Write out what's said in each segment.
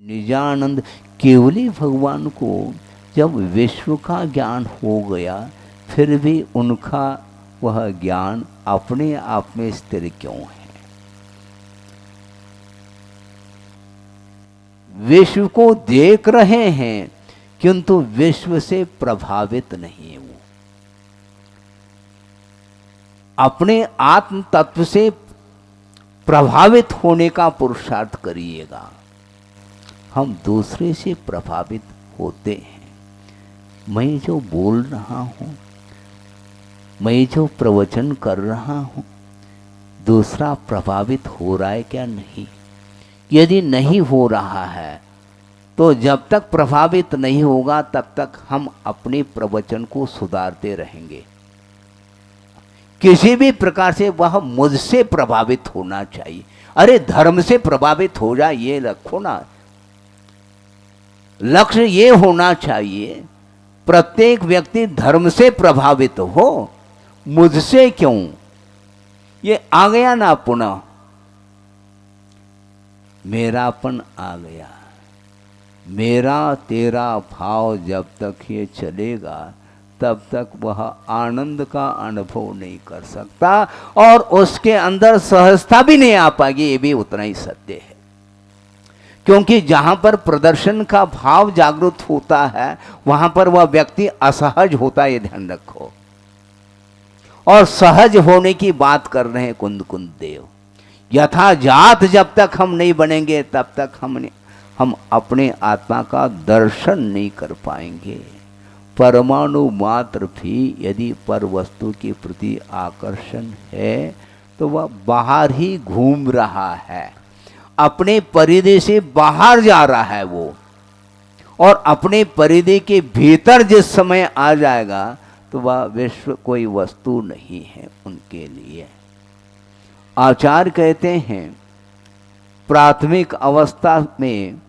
निजानंद केवली भगवान को जब विश्व का ज्ञान हो गया, फिर भी उनका वह ज्ञान अपने आप में स्थिर क्यों है? विश्व को देख रहे हैं किंतु विश्व से प्रभावित नहीं है। वो अपने आत्म तत्व से प्रभावित होने का पुरुषार्थ करिएगा। हम दूसरे से प्रभावित होते हैं। मैं जो बोल रहा हूँ, मैं जो प्रवचन कर रहा हूँ, दूसरा प्रभावित हो रहा है क्या? नहीं। यदि नहीं हो रहा है तो जब तक प्रभावित नहीं होगा तब तक हम अपने प्रवचन को सुधारते रहेंगे। किसी भी प्रकार से वह मुझसे प्रभावित होना चाहिए। अरे धर्म से प्रभावित हो जाए ये रखो ना, लक्ष्य ये होना चाहिए प्रत्येक व्यक्ति धर्म से प्रभावित हो, मुझसे क्यों? ये आ गया ना, पुनः मेरापन आ गया। मेरा तेरा भाव जब तक ये चलेगा तब तक वह आनंद का अनुभव नहीं कर सकता और उसके अंदर सहजता भी नहीं आ पाएगी। ये भी उतना ही सत्य है, क्योंकि जहां पर प्रदर्शन का भाव जागृत होता है वहां पर वह व्यक्ति असहज होता है। ये ध्यान रखो। और सहज होने की बात कर रहे हैं कुंद कुंद देव। यथा जात जब तक हम नहीं बनेंगे तब तक हम अपने आत्मा का दर्शन नहीं कर पाएंगे। परमाणु मात्र भी यदि पर वस्तु के प्रति आकर्षण है तो वह बाहर ही घूम रहा है, अपने परिधि से बाहर जा रहा है वो, और अपने परिधि के भीतर जिस समय आ जाएगा तो वह विश्व कोई वस्तु नहीं है उनके लिए। आचार्य कहते हैं प्राथमिक अवस्था में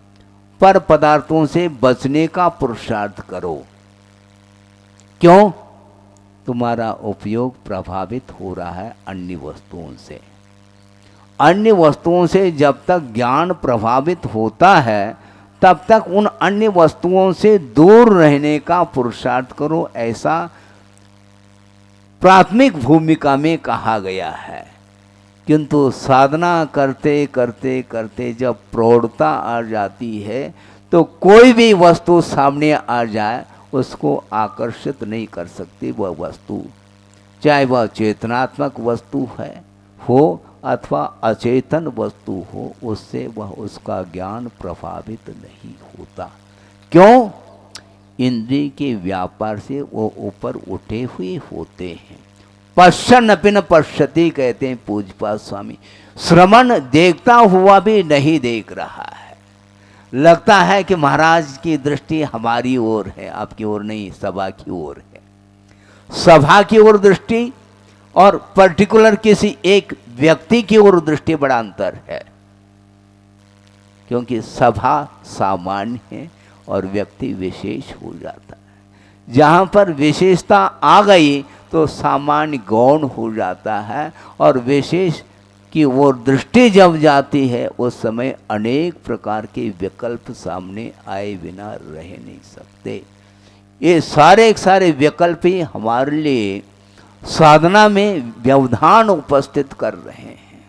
पर पदार्थों से बचने का पुरुषार्थ करो। क्यों? तुम्हारा उपयोग प्रभावित हो रहा है अन्य वस्तुओं से। अन्य वस्तुओं से जब तक ज्ञान प्रभावित होता है तब तक उन अन्य वस्तुओं से दूर रहने का पुरुषार्थ करो, ऐसा प्राथमिक भूमिका में कहा गया है। किंतु साधना करते करते करते जब प्रौढ़ता आ जाती है तो कोई भी वस्तु सामने आ जाए उसको आकर्षित नहीं कर सकती वह वस्तु, चाहे वह चेतनात्मक वस्तु हो अथवा अचेतन वस्तु हो, उससे वह उसका ज्ञान प्रभावित नहीं होता। क्यों? इंद्रिय के व्यापार से वो ऊपर उठे हुए होते हैं। पश्चन अपि न पश्यति कहते हैं पूज्यपाद स्वामी। श्रवण देखता हुआ भी नहीं देख रहा है। लगता है कि महाराज की दृष्टि हमारी ओर है, आपकी ओर नहीं, सभा की ओर है। सभा की ओर दृष्टि और पर्टिकुलर किसी एक व्यक्ति की ओर दृष्टि बड़ा अंतर है, क्योंकि सभा सामान्य है और व्यक्ति विशेष हो जाता है। जहाँ पर विशेषता आ गई तो सामान्य गौण हो जाता है, और विशेष की ओर दृष्टि जब जाती है उस समय अनेक प्रकार के विकल्प सामने आए बिना रह नहीं सकते। ये सारे विकल्प ही हमारे लिए साधना में व्यवधान उपस्थित कर रहे हैं।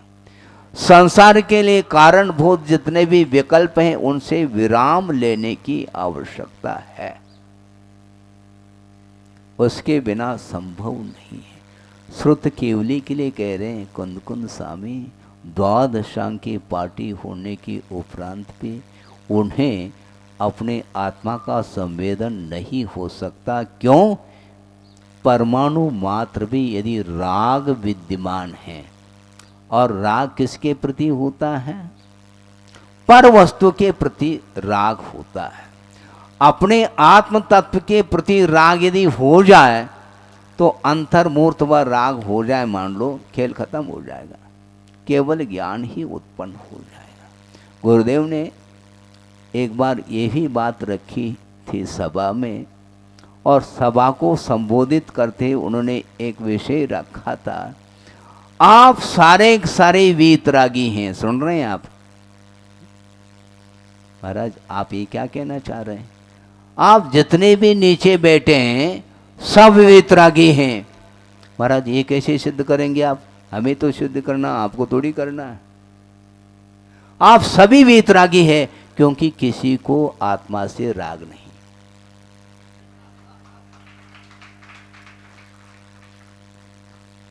संसार के लिए कारणभूत जितने भी विकल्प हैं उनसे विराम लेने की आवश्यकता है, उसके बिना संभव नहीं है। श्रुत केवली के लिए कह रहे हैं कुंद कुंद स्वामी, द्वादशांग की पार्टी होने की उपरांत भी उन्हें अपने आत्मा का संवेदन नहीं हो सकता। क्यों? परमाणु मात्र भी यदि राग विद्यमान है, और राग किसके प्रति होता है? पर वस्तु के प्रति राग होता है। अपने आत्म तत्व के प्रति राग यदि हो जाए तो अंतर्मूर्त व राग हो जाए, मान लो, खेल खत्म हो जाएगा, केवल ज्ञान ही उत्पन्न हो जाएगा। गुरुदेव ने एक बार ये ही बात रखी थी सभा में, और सभा को संबोधित करते उन्होंने एक विषय रखा था, आप सारे वीतरागी हैं। सुन रहे हैं आप? महाराज आप ये क्या कहना चाह रहे हैं? आप जितने भी नीचे बैठे हैं सब वीतरागी हैं। महाराज ये कैसे सिद्ध करेंगे आप? हमें तो सिद्ध करना, आपको थोड़ी करना है। आप सभी वीतरागी हैं, क्योंकि किसी को आत्मा से राग नहीं।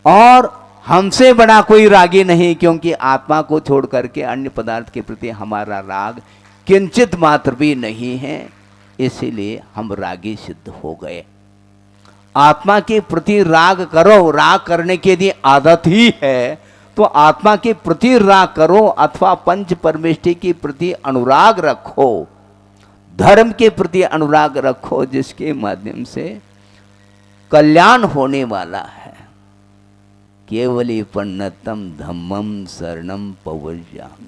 और हमसे बड़ा कोई रागी नहीं, क्योंकि आत्मा को छोड़ करके अन्य पदार्थ के प्रति हमारा राग किंचित मात्र भी नहीं है। इसीलिए हम रागी सिद्ध हो गए। आत्मा के प्रति राग करो, राग करने की यदि आदत ही है तो आत्मा के प्रति राग करो, अथवा पंच परमेष्टि के प्रति अनुराग रखो, धर्म के प्रति अनुराग रखो, जिसके माध्यम से कल्याण होने वाला है। केवली पन्नतम धम्मम शरणम पवज्यामि।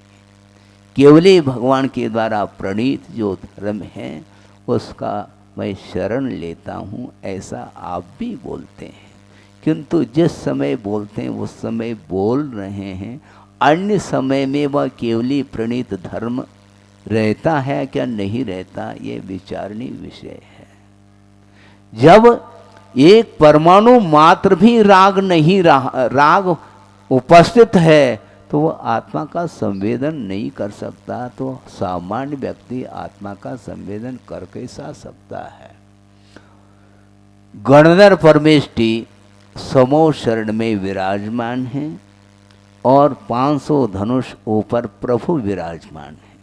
केवली भगवान के द्वारा प्रणीत जो धर्म है उसका मैं शरण लेता हूँ, ऐसा आप भी बोलते हैं। किंतु जिस समय बोलते हैं उस समय बोल रहे हैं, अन्य समय में वह केवली प्रणीत धर्म रहता है क्या नहीं रहता, ये विचारणीय विषय है। जब एक परमाणु मात्र भी राग नहीं रहा, राग उपस्थित है, तो वह आत्मा का संवेदन नहीं कर सकता। तो सामान्य व्यक्ति आत्मा का संवेदन कर कैसा सकता है? गणधर परमेष्टि समो शरण में विराजमान है और 500 धनुष ऊपर प्रभु विराजमान है,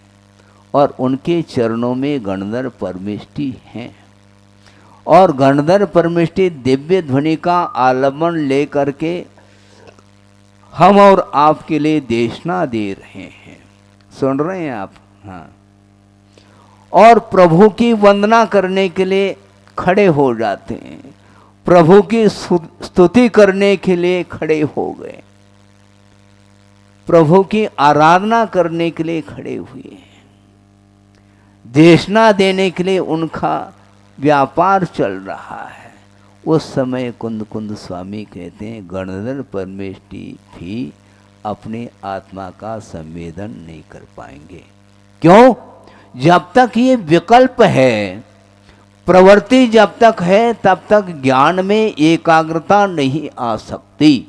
और उनके चरणों में गणधर परमेष्टि हैं। और गणधर परमेष्टि दिव्य ध्वनि का आलम्बन लेकर के हम और आपके लिए देशना दे रहे हैं। सुन रहे हैं आप? हाँ। और प्रभु की वंदना करने के लिए खड़े हो जाते हैं, प्रभु की स्तुति करने के लिए खड़े हो गए, प्रभु की आराधना करने के लिए खड़े हुए हैं, देशना देने के लिए उनका व्यापार चल रहा है। उस समय कुंद कुंद स्वामी कहते हैं गणधर परमेष्टि भी अपने आत्मा का संवेदन नहीं कर पाएंगे। क्यों? जब तक ये विकल्प है, प्रवृत्ति जब तक है, तब तक ज्ञान में एकाग्रता नहीं आ सकती।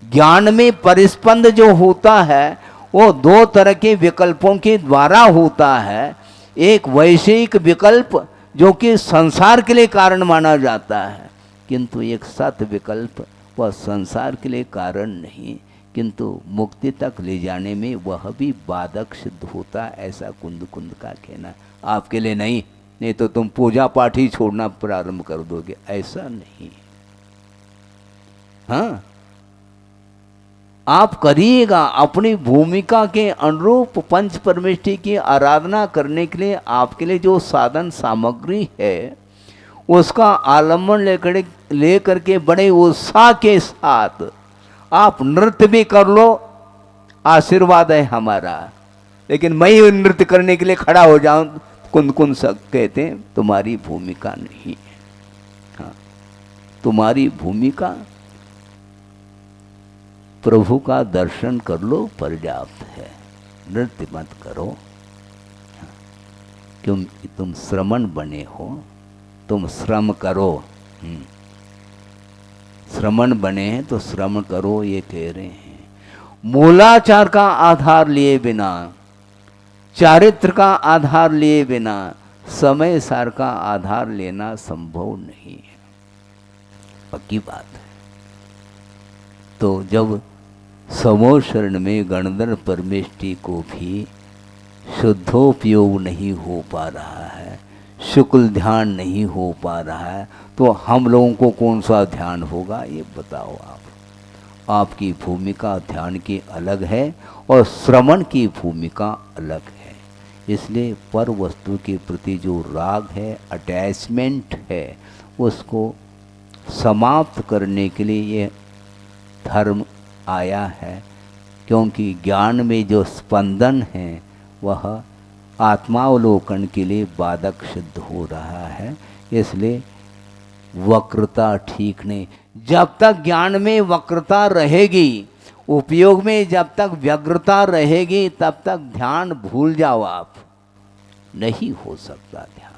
ज्ञान में परिस्पंद जो होता है वो दो तरह के विकल्पों के द्वारा होता है। एक वैश्विक विकल्प जो कि संसार के लिए कारण माना जाता है, किंतु एक सत विकल्प वह संसार के लिए कारण नहीं, किंतु मुक्ति तक ले जाने में वह भी बाधक सिद्ध होता है। ऐसा कुंद कुंद का कहना। आपके लिए नहीं, नहीं तो तुम पूजा पाठ ही छोड़ना प्रारंभ कर दोगे, ऐसा नहीं। हाँ, आप करिएगा अपनी भूमिका के अनुरूप। पंच परमेष्टि की आराधना करने के लिए आपके लिए जो साधन सामग्री है उसका आलम्बन लेकर के बड़े उत्साह के साथ आप नृत्य भी कर लो, आशीर्वाद है हमारा। लेकिन मैं ही नृत्य करने के लिए खड़ा हो जाऊं, कुंद कुंद सब कहते हैं तुम्हारी भूमिका नहीं है। हाँ, तुम्हारी भूमिका प्रभु का दर्शन कर लो, पर्याप्त है, नृत्य मत करो। क्यों? तुम श्रमण बने हो, तुम श्रम करो। श्रमण बने हैं तो श्रम करो, ये कह रहे हैं। मूलाचार का आधार लिए बिना, चारित्र का आधार लिए बिना समय सार का आधार लेना संभव नहीं है, पक्की बात है। तो जब समो शरण में गणधर परमेष्टि को भी शुद्धोपयोग नहीं हो पा रहा है, शुक्ल ध्यान नहीं हो पा रहा है, तो हम लोगों को कौन सा ध्यान होगा ये बताओ आप। आपकी भूमिका ध्यान की अलग है और श्रवण की भूमिका अलग है। इसलिए पर वस्तु के प्रति जो राग है, अटैचमेंट है, उसको समाप्त करने के लिए ये धर्म आया है। क्योंकि ज्ञान में जो स्पंदन है वह आत्मावलोकन के लिए बाधक सिद्ध हो रहा है। इसलिए वक्रता ठीक नहीं। जब तक ज्ञान में वक्रता रहेगी, उपयोग में जब तक व्यग्रता रहेगी, तब तक ध्यान भूल जाओ आप। नहीं हो सकता ध्यान।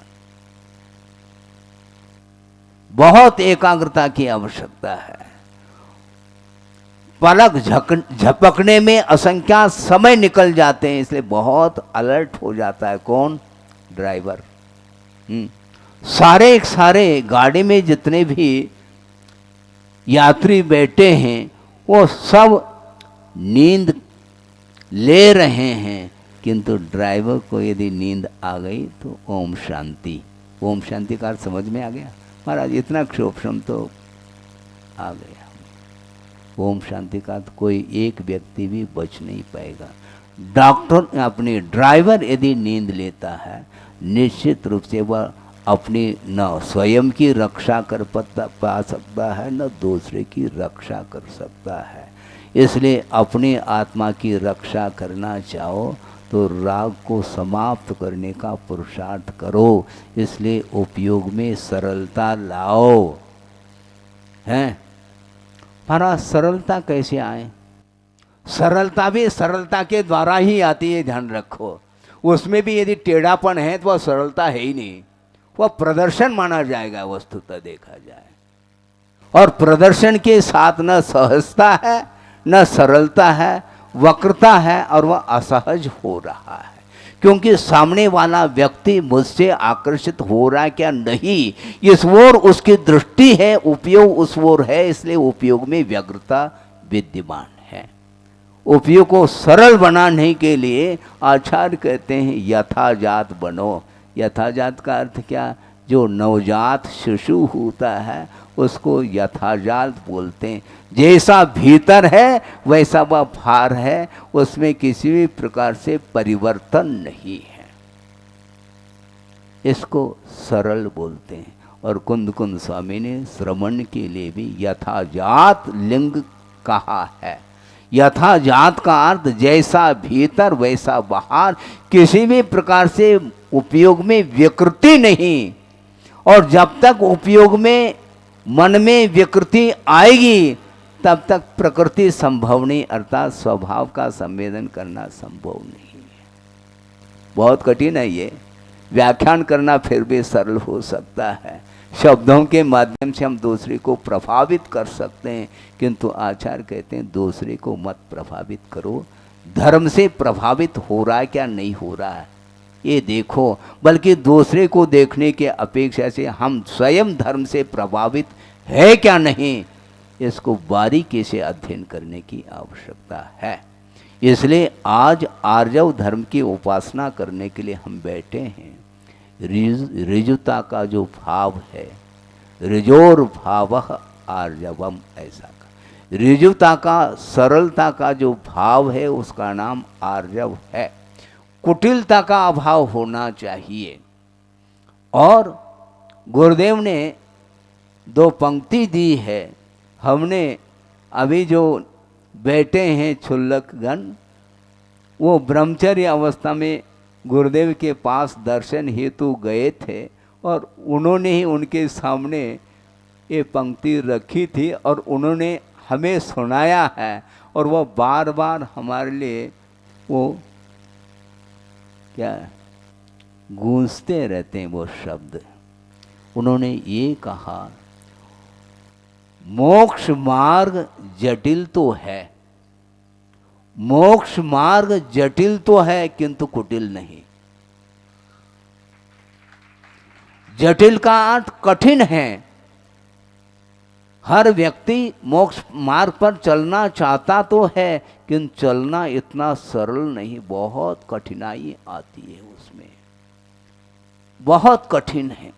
बहुत एकाग्रता की आवश्यकता है। पलक झपकने में असंख्यात समय निकल जाते हैं, इसलिए बहुत अलर्ट हो जाता है कौन? ड्राइवर। सारे गाड़ी में जितने भी यात्री बैठे हैं वो सब नींद ले रहे हैं, किंतु ड्राइवर को यदि नींद आ गई तो ओम शांति। ओम शांति का अर्थ समझ में आ गया महाराज? इतना क्षोभम तो आ गया। ओम शांति का अर्थ कोई एक व्यक्ति भी बच नहीं पाएगा। डॉक्टर अपने ड्राइवर यदि नींद लेता है, निश्चित रूप से वह अपनी न स्वयं की रक्षा कर पा सकता है, न दूसरे की रक्षा कर सकता है। इसलिए अपनी आत्मा की रक्षा करना चाहो तो राग को समाप्त करने का पुरुषार्थ करो। इसलिए उपयोग में सरलता लाओ। हैं महाराज, सरलता कैसे आए? सरलता भी सरलता के द्वारा ही आती है, ध्यान रखो। उसमें भी यदि टेढ़ापन है तो वह सरलता है ही नहीं, वह प्रदर्शन माना जाएगा वस्तुतः देखा जाए। और प्रदर्शन के साथ न सहजता है, न सरलता है, वक्रता है, और वह असहज हो रहा है। क्योंकि सामने वाला व्यक्ति मुझसे आकर्षित हो रहा है क्या नहीं, इस ओर उसकी दृष्टि है, उपयोग उस ओर है, इसलिए उपयोग में व्यग्रता विद्यमान है। उपयोग को सरल बनाने के लिए आचार्य कहते हैं यथाजात बनो। यथाजात का अर्थ क्या? जो नवजात शिशु होता है उसको यथाजात बोलते हैं। जैसा भीतर है वैसा वह बाहर है, उसमें किसी भी प्रकार से परिवर्तन नहीं है, इसको सरल बोलते हैं। और कुंद स्वामी ने श्रवण के लिए भी यथाजात लिंग कहा है। यथाजात का अर्थ जैसा भीतर वैसा बाहर, किसी भी प्रकार से उपयोग में विकृति नहीं। और जब तक उपयोग में मन में विकृति आएगी तब तक प्रकृति संभव नहीं, अर्थात स्वभाव का संवेदन करना संभव नहीं है। बहुत कठिन है ये व्याख्यान करना, फिर भी सरल हो सकता है। शब्दों के माध्यम से हम दूसरे को प्रभावित कर सकते हैं, किंतु आचार्य कहते हैं दूसरे को मत प्रभावित करो। धर्म से प्रभावित हो रहा है क्या नहीं हो रहा है ये देखो, बल्कि दूसरे को देखने के अपेक्षा से हम स्वयं धर्म से प्रभावित है क्या नहीं, इसको बारीकी से अध्ययन करने की आवश्यकता है। इसलिए आज आर्जव धर्म की उपासना करने के लिए हम बैठे हैं। ऋजुता का जो भाव है, ऋजोर भाव आर्जवम, ऐसा का ऋजुता का, सरलता का जो भाव है उसका नाम आर्जव है। कुटिलता का अभाव होना चाहिए। और गुरुदेव ने दो पंक्ति दी है। हमने अभी जो बैठे हैं क्षुल्लकगण, वो ब्रह्मचर्य अवस्था में गुरुदेव के पास दर्शन हेतु गए थे और उन्होंने ही उनके सामने ये पंक्ति रखी थी और उन्होंने हमें सुनाया है। और वह बार बार हमारे लिए वो क्या गूंजते रहते हैं वो शब्द। उन्होंने ये कहा, मोक्ष मार्ग जटिल तो है, मोक्ष मार्ग जटिल तो है किंतु कुटिल नहीं। जटिल का अर्थ कठिन है। हर व्यक्ति मोक्ष मार्ग पर चलना चाहता तो है, किंतु चलना इतना सरल नहीं, बहुत कठिनाई आती है उसमें, बहुत कठिन है।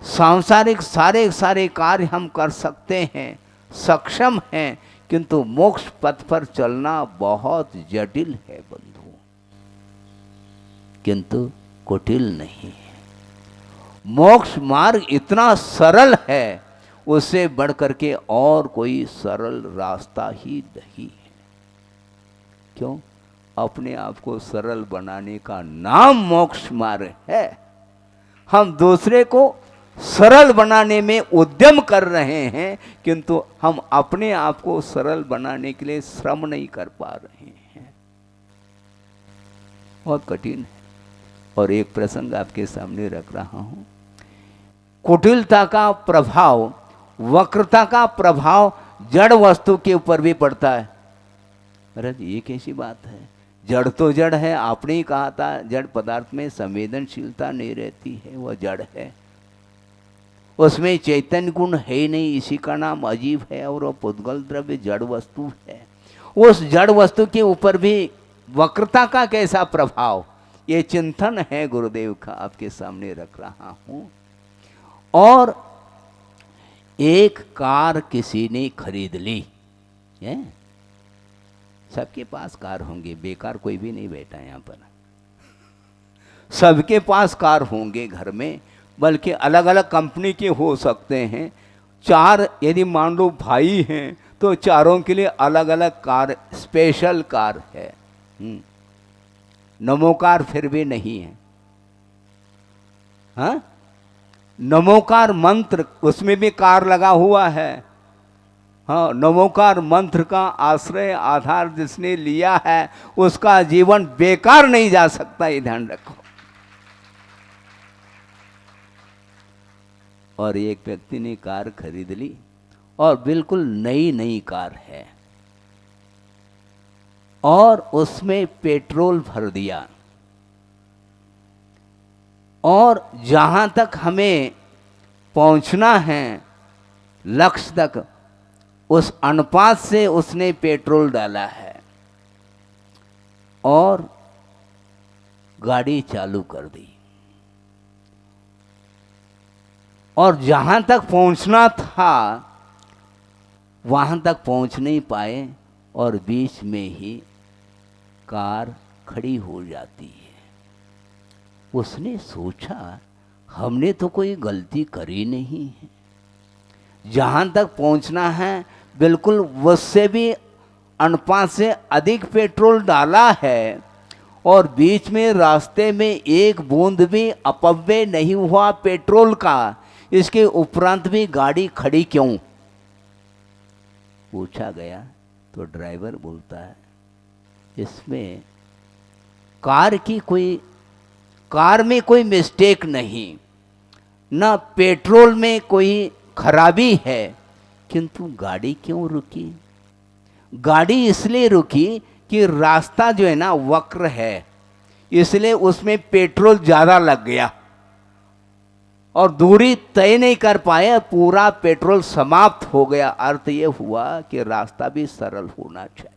सांसारिक सारे कार्य हम कर सकते हैं, सक्षम हैं, किंतु मोक्ष पथ पर चलना बहुत जटिल है बंधु, किंतु कुटिल नहीं है। मोक्ष मार्ग इतना सरल है, उससे बढ़कर के और कोई सरल रास्ता ही नहीं है। क्यों? अपने आप को सरल बनाने का नाम मोक्ष मार्ग है। हम दूसरे को सरल बनाने में उद्यम कर रहे हैं, किंतु हम अपने आप को सरल बनाने के लिए श्रम नहीं कर पा रहे हैं। बहुत कठिन है। और एक प्रसंग आपके सामने रख रहा हूं। कुटिलता का प्रभाव, वक्रता का प्रभाव जड़ वस्तु के ऊपर भी पड़ता है। अरे ये कैसी बात है, जड़ तो जड़ है, आपने ही कहा था जड़ पदार्थ में संवेदनशीलता नहीं रहती है, वह जड़ है, उसमें चैतन्य गुण है ही नहीं, इसी का नाम अजीब है, और वह पुद्गल द्रव्य जड़ वस्तु है। उस जड़ वस्तु के ऊपर भी वक्रता का कैसा प्रभाव, ये चिंतन है गुरुदेव का, आपके सामने रख रहा हूं। और एक कार किसी ने खरीद ली है, सबके पास कार होंगे, बेकार कोई भी नहीं बैठा यहाँ पर, सबके पास कार होंगे घर में, बल्कि अलग अलग कंपनी के हो सकते हैं। चार यदि मान लो भाई हैं तो चारों के लिए अलग अलग कार, स्पेशल कार है। नमो कार फिर भी नहीं है, हाँ, नमोकार मंत्र उसमें भी कार लगा हुआ है। हाँ, नमोकार मंत्र का आश्रय आधार जिसने लिया है उसका जीवन बेकार नहीं जा सकता, ये ध्यान रखो। और एक व्यक्ति ने कार खरीद ली और बिल्कुल नई नई कार है, और उसमें पेट्रोल भर दिया, और जहां तक हमें पहुंचना है लक्ष्य तक, उस अनुपात से उसने पेट्रोल डाला है और गाड़ी चालू कर दी, और जहां तक पहुंचना था वहां तक पहुंच नहीं पाए, और बीच में ही कार खड़ी हो जाती है। उसने सोचा हमने तो कोई गलती करी नहीं है, जहां तक पहुंचना है बिल्कुल उससे भी अनुपात से अधिक पेट्रोल डाला है, और बीच में रास्ते में एक बूंद भी अपव्यय नहीं हुआ पेट्रोल का, इसके उपरांत भी गाड़ी खड़ी क्यों, पूछा गया तो ड्राइवर बोलता है इसमें कार में कोई मिस्टेक नहीं, ना पेट्रोल में कोई खराबी है, किंतु गाड़ी क्यों रुकी? गाड़ी इसलिए रुकी कि रास्ता जो है ना वक्र है, इसलिए उसमें पेट्रोल ज़्यादा लग गया और दूरी तय नहीं कर पाए, पूरा पेट्रोल समाप्त हो गया। अर्थ ये हुआ कि रास्ता भी सरल होना चाहिए।